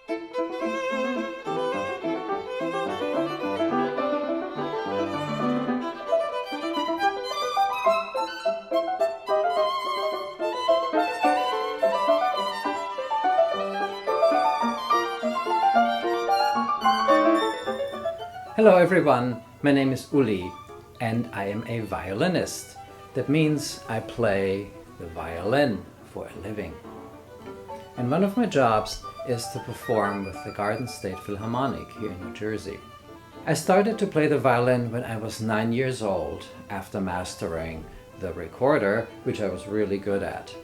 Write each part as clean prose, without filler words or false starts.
Hello everyone, my name is Uli and I am a violinist. That means I play the violin for a living. And one of my jobs is to perform with the Garden State Philharmonic here in New Jersey. I started to play the violin when I was 9 years old after mastering the recorder, which I was really good at.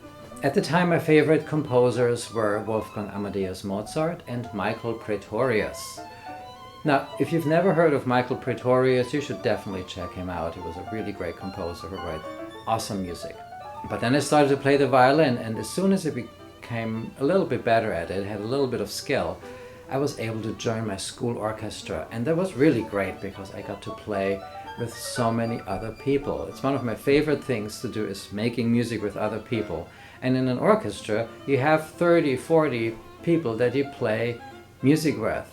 At the time my favorite composers were Wolfgang Amadeus Mozart and Michael Praetorius. Now, if you've never heard of Michael Praetorius, you should definitely check him out. He was a really great composer who wrote awesome music. But then I started to play the violin, and as soon as I became a little bit better at it, had a little bit of skill, I was able to join my school orchestra. And that was really great because I got to play with so many other people. It's one of my favorite things to do is making music with other people. And in an orchestra, you have 30, 40 people that you play music with.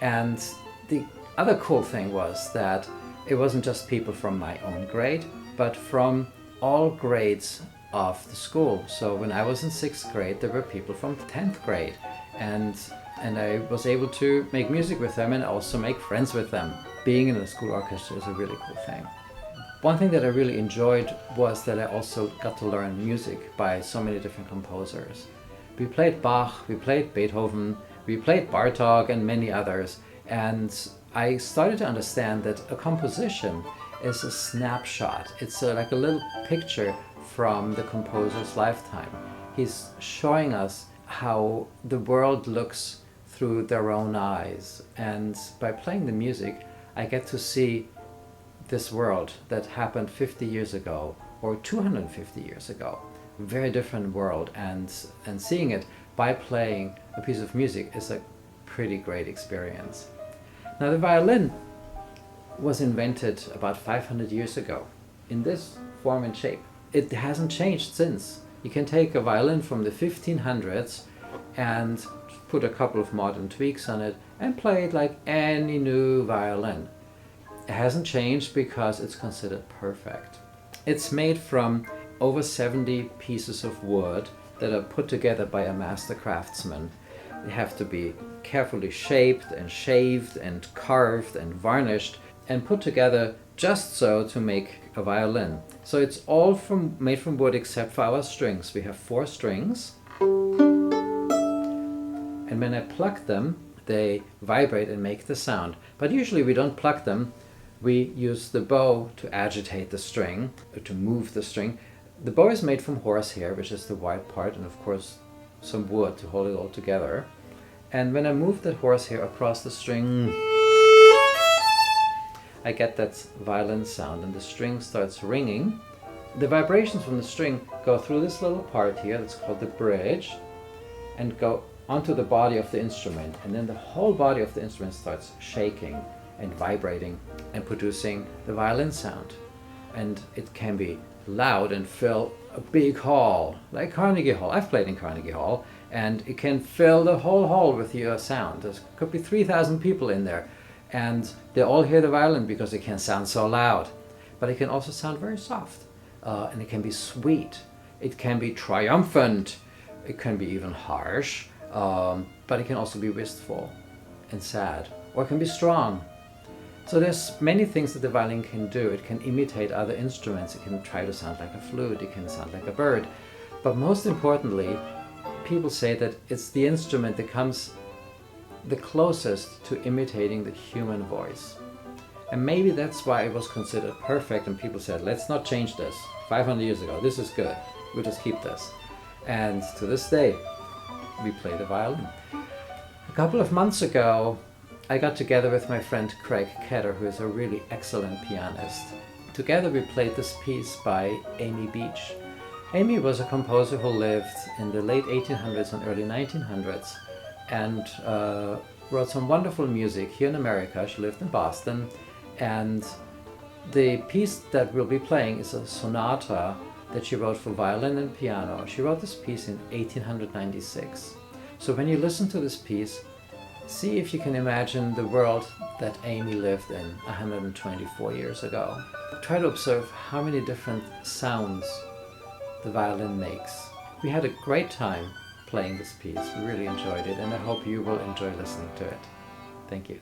And the other cool thing was that it wasn't just people from my own grade, but from all grades of the school. So when I was in 6th grade, there were people from 10th grade. And I was able to make music with them and also make friends with them. Being in a school orchestra is a really cool thing. One thing that I really enjoyed was that I also got to learn music by so many different composers. We played Bach, we played Beethoven, we played Bartók and many others, and I started to understand that a composition is a snapshot. It's like a little picture from the composer's lifetime. He's showing us how the world looks through their own eyes, and by playing the music I get to see this world that happened 50 years ago or 250 years ago. A very different world, and seeing it by playing a piece of music is a pretty great experience. Now the violin was invented about 500 years ago in this form and shape. It hasn't changed since. You can take a violin from the 1500s and put a couple of modern tweaks on it and play it like any new violin. It hasn't changed because it's considered perfect. It's made from over 70 pieces of wood that are put together by a master craftsman. They have to be carefully shaped and shaved and carved and varnished and put together just so to make a violin. So it's all made from wood except for our strings. We have 4 strings, and when I pluck them, they vibrate and make the sound. But usually we don't pluck them. We use the bow to agitate the string, or to move the string. The bow is made from horsehair, which is the white part, and of course some wood to hold it all together. And when I move that horsehair across the string, I get that violin sound, and the string starts ringing. The vibrations from the string go through this little part here, that's called the bridge, and go onto the body of the instrument. And then the whole body of the instrument starts shaking and vibrating and producing the violin sound. And it can be loud and fill a big hall, like Carnegie Hall. I've played in Carnegie Hall, and it can fill the whole hall with your sound. There could be 3,000 people in there, and they all hear the violin because it can sound so loud. But it can also sound very soft, and it can be sweet. It can be triumphant. It can be even harsh, but it can also be wistful and sad, or it can be strong. So there's many things that the violin can do. It can imitate other instruments. It can try to sound like a flute. It can sound like a bird. But most importantly, people say that it's the instrument that comes the closest to imitating the human voice. And maybe that's why it was considered perfect, and people said, let's not change this. 500 years ago, this is good. We'll just keep this. And to this day, we play the violin. A couple of months ago, I got together with my friend Craig Ketter, who is a really excellent pianist. Together we played this piece by Beech. Amy was a composer who lived in the late 1800s and early 1900s and wrote some wonderful music here in America. She lived in Boston, and the piece that we'll be playing is a sonata that she wrote for violin and piano. She wrote this piece in 1896. So when you listen to this piece, See if you can imagine the world that Amy lived in 124 years ago. Try to observe how many different sounds the violin makes. We had a great time playing this piece. We really enjoyed it, and I hope you will enjoy listening to it. Thank you.